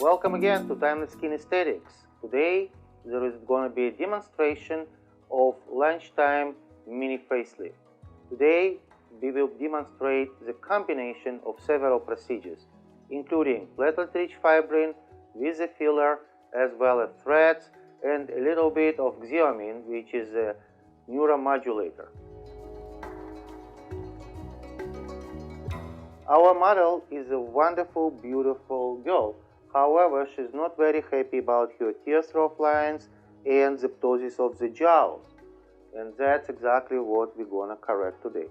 Welcome again to Timeless Skin Aesthetics. Today there is going to be a demonstration of LunchTime Mini-FaceLift. Today we will demonstrate the combination of several procedures, including Platelet-Rich Fibrin with a filler, as well as threads and a little bit of Xeomin, which is a neuromodulator. Our model is a wonderful, beautiful girl. However, she's not very happy about her teardrop lines and the ptosis of the jowls. And that's exactly what we're gonna correct today.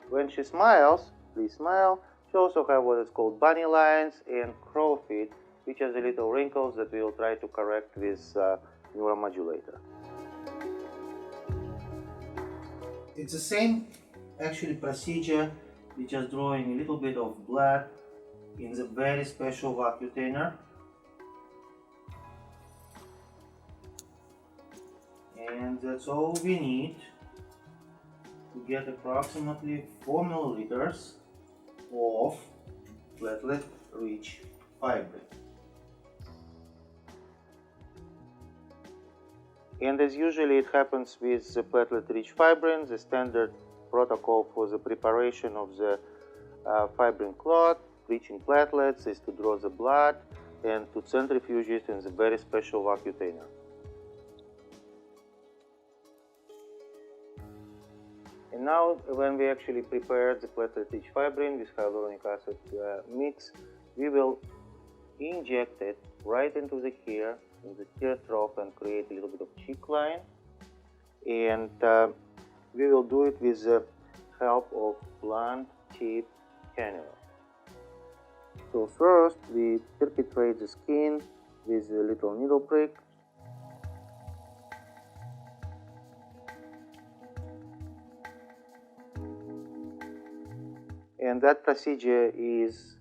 When she smiles, please smile, she also has what is called bunny lines and crow feet, which are the little wrinkles that we will try to correct with neuromodulator. It's the same actually procedure. We're just drawing a little bit of blood in the very special vacutainer. And that's all we need to get approximately 4 milliliters of platelet-rich fibrin. And as usually it happens with the platelet-rich fibrin, the standard protocol for the preparation of the fibrin clot, reaching platelets, is to draw the blood and to centrifuge it in the very special vacutainer. And now, when we actually prepare the platelet-rich fibrin with hyaluronic acid mix, we will inject it right into the hair, in the tear trough, and create a little bit of cheek line. And we will do it with the help of blunt tip cannula. So first, we perpetrate the skin with a little needle prick. And that procedure is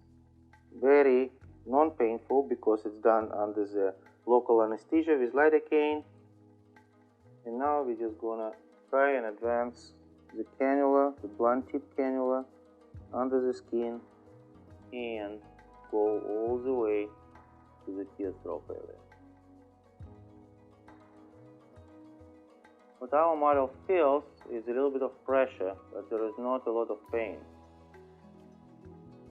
very non-painful because it's done under the local anesthesia with Lidocaine. And now we're just gonna try and advance the cannula, the blunt tip cannula, under the skin and go all the way to the teardrop area. What our model feels is a little bit of pressure, but there is not a lot of pain,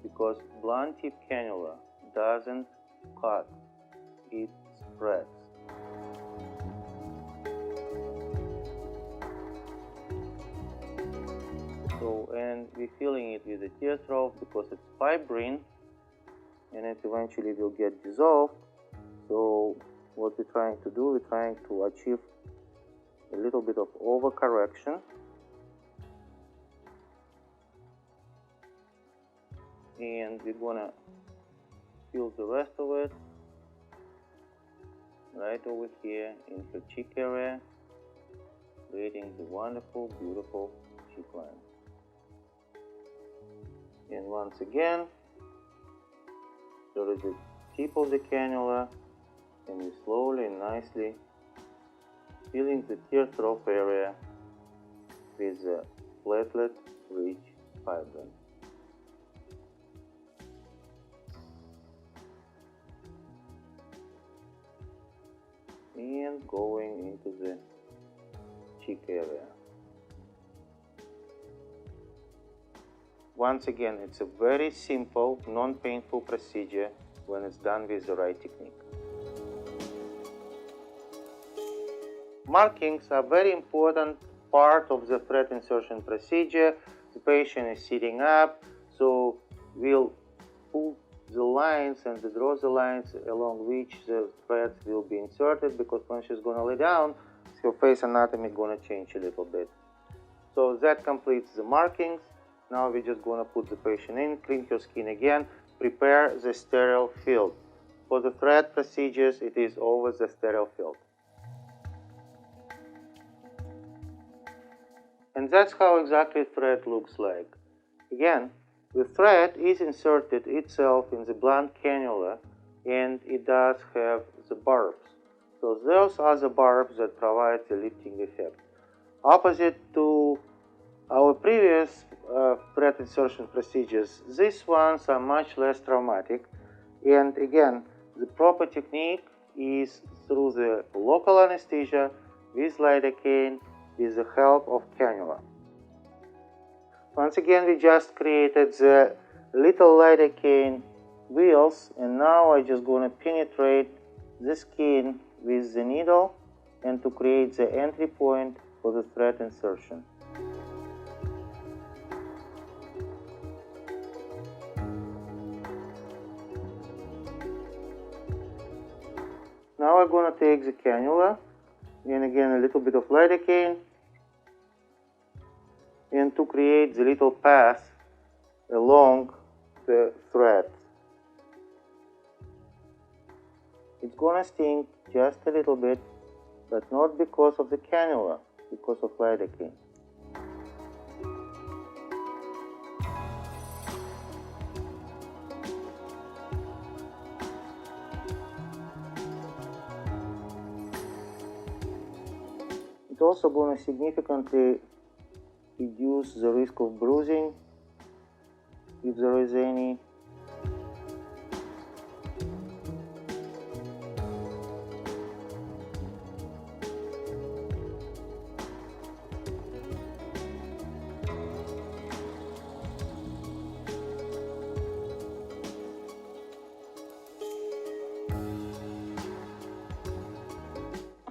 because blunt tip cannula doesn't cut, it spreads. So, and we're filling it with the teardrop because it's fibrin and it eventually will get dissolved. So what we're trying to do, we're trying to achieve a little bit of overcorrection. And we're gonna fill the rest of it right over here in the cheek area, creating the wonderful, beautiful cheek line. And once again, there is the tip of the cannula, and we slowly and nicely filling the teardrop area with the platelet-rich fibrin. And going into the cheek area. Once again, it's a very simple, non-painful procedure when it's done with the right technique. Markings are a very important part of the thread insertion procedure. The patient is sitting up, so we'll pull the lines and draw the lines along which the threads will be inserted, because when she's going to lay down, her face anatomy is going to change a little bit. So that completes the markings. Now we're just going to put the patient in, clean her skin again, prepare the sterile field. For the thread procedures, it is always the sterile field. And that's how exactly thread looks like. Again, the thread is inserted itself in the blunt cannula, and it does have the barbs. So those are the barbs that provide the lifting effect. Opposite to our previous thread insertion procedures, these ones are much less traumatic, and again, The proper technique is through the local anesthesia with lidocaine with the help of cannula. Once again, we just created the little lidocaine wheels, and now I'm just going to penetrate the skin with the needle and to create the entry point for the thread insertion. Now I'm going to take the cannula and again a little bit of lidocaine and to create the little path along the thread. It's gonna sting just a little bit, but not because of the cannula, because of lidocaine. It's also gonna significantly reduce the risk of bruising, if there is any.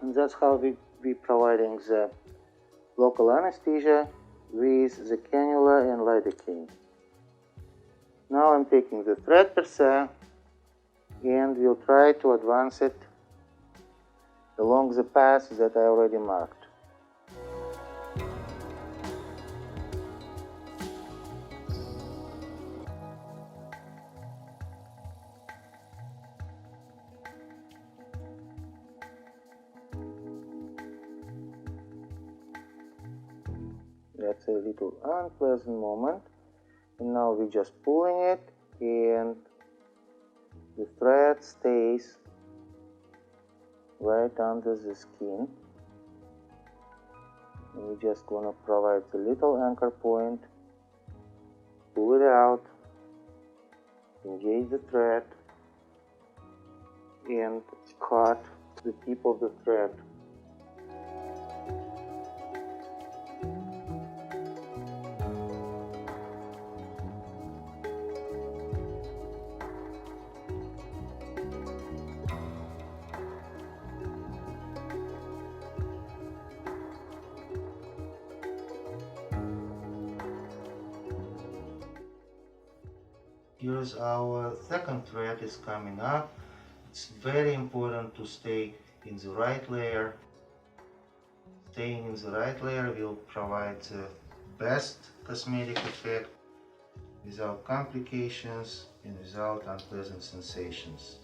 And that's how we providing the local anesthesia with the cannula and lidocaine. Now I'm taking the thread per se and we'll try to advance it along the path that I already marked. That's a little unpleasant moment, and now we're just pulling it and the thread stays right under the skin, and we're just gonna provide the little anchor point, pull it out, engage the thread and cut the tip of the thread. Here's our second thread is coming up. It's very important to stay in the right layer. Staying in the right layer will provide the best cosmetic effect without complications and without unpleasant sensations.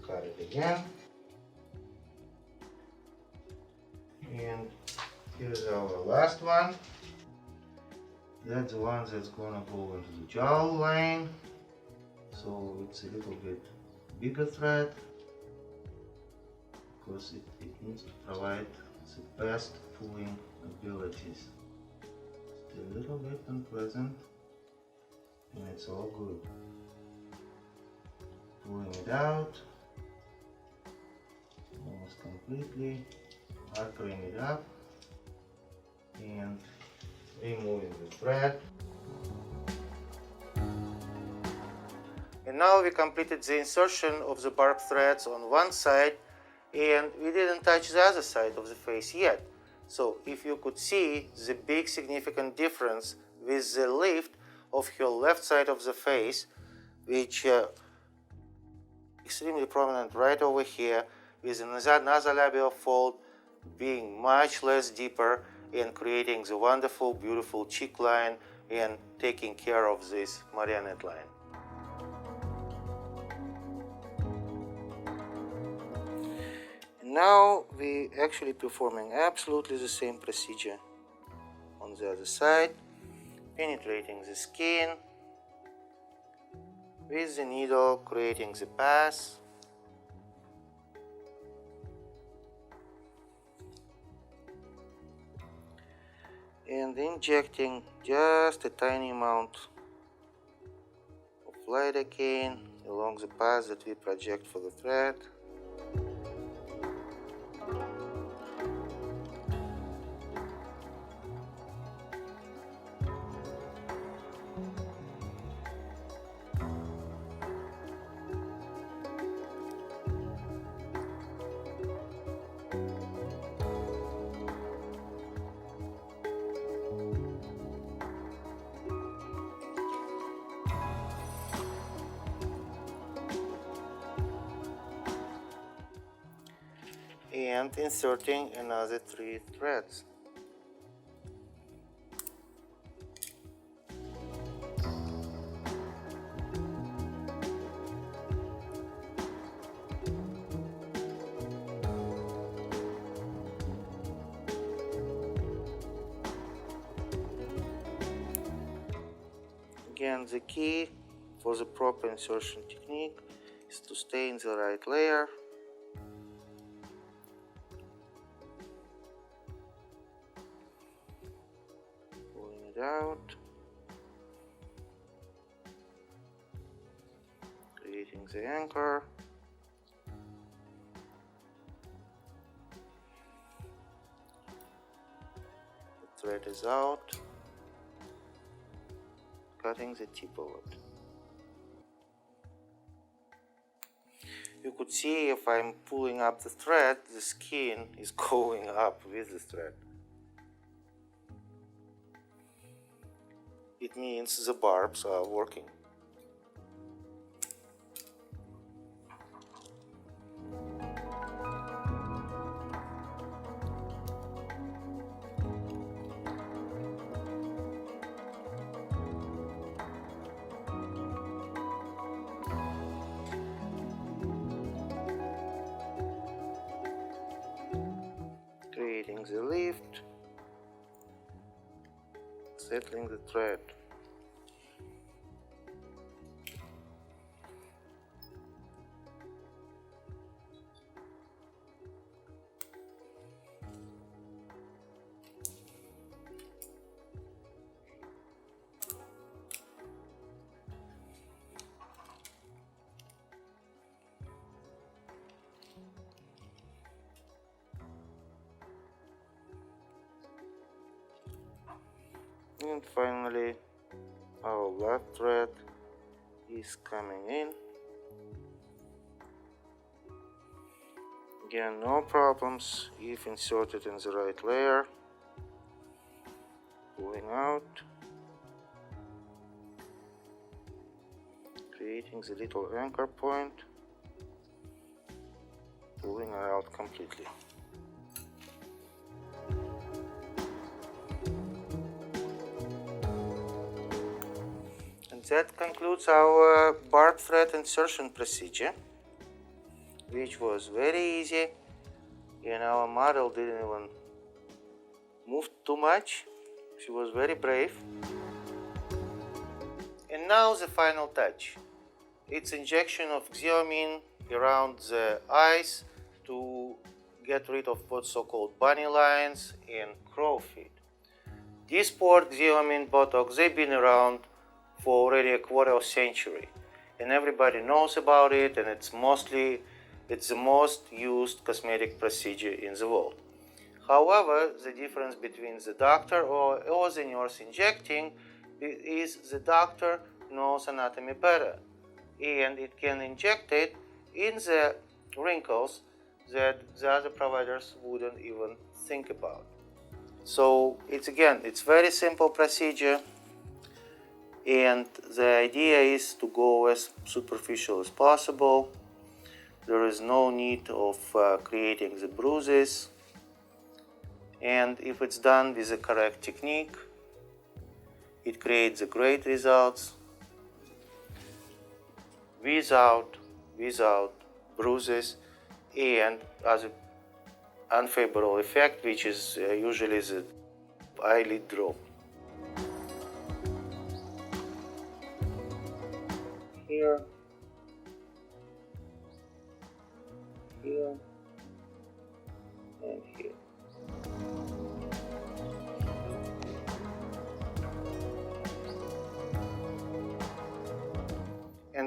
Cut it again, and here's our last one. That's the one that's gonna go into the jaw line, so it's a little bit bigger thread because it needs to provide the best pulling abilities. It's a little bit unpleasant and it's all good. Pulling it out almost completely, anchoring it up and removing the thread. And now we completed the insertion of the barb threads on one side and we didn't touch the other side of the face yet. So if you could see the big significant difference with the lift of your left side of the face, which extremely prominent right over here, with the nasolabial fold being much less deeper and creating the wonderful, beautiful cheek line and taking care of this marionette line. Now we actually performing absolutely the same procedure on the other side, penetrating the skin with the needle, creating the path and injecting just a tiny amount of lidocaine along the path that we project for the thread. And inserting another 3 threads. Again, the key for the proper insertion technique is to stay in the right layer. Pulling it out. Creating the anchor. The thread is out. Cutting the tip of it. You could see if I'm pulling up the thread, the skin is going up with the thread. It means the barbs are working. Creating the lift, settling the thread. And finally, our last thread is coming in. Again, no problems if inserted in the right layer. Pulling out. Creating the little anchor point. Pulling out completely. That concludes our barb thread insertion procedure, which was very easy, and our model didn't even move too much. She was very brave. And now the final touch. It's injection of Xeomin around the eyes to get rid of what's so-called bunny lines and crow feet. This port Xeomin Botox, they've been around for already a quarter of a century, and everybody knows about it, and it's the most used cosmetic procedure in the world. However, the difference between the doctor or the nurse injecting is the doctor knows anatomy better, and it can inject it in the wrinkles that the other providers wouldn't even think about. So it's very simple procedure. And the idea is to go as superficial as possible. There is no need of creating the bruises. And if it's done with the correct technique, it creates great results without bruises and other unfavorable effect, which is usually the eyelid drop. Here, and here.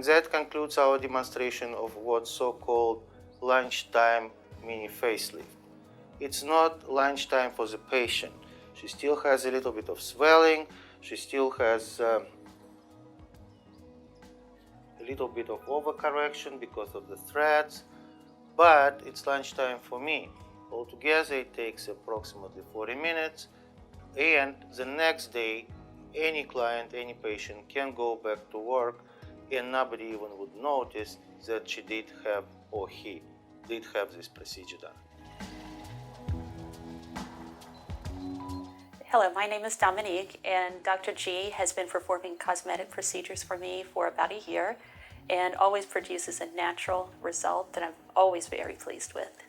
And that concludes our demonstration of what's so-called LunchTime Mini-FaceLift. It's not lunchtime for the patient. She still has a little bit of swelling, she still has a little bit of overcorrection because of the threads, but it's lunchtime for me. Altogether it takes approximately 40 minutes, and the next day any client, any patient can go back to work and nobody even would notice that she did have, or he did have, this procedure done. Hello, my name is Dominique, and Dr. G has been performing cosmetic procedures for me for about a year and always produces a natural result that I'm always very pleased with.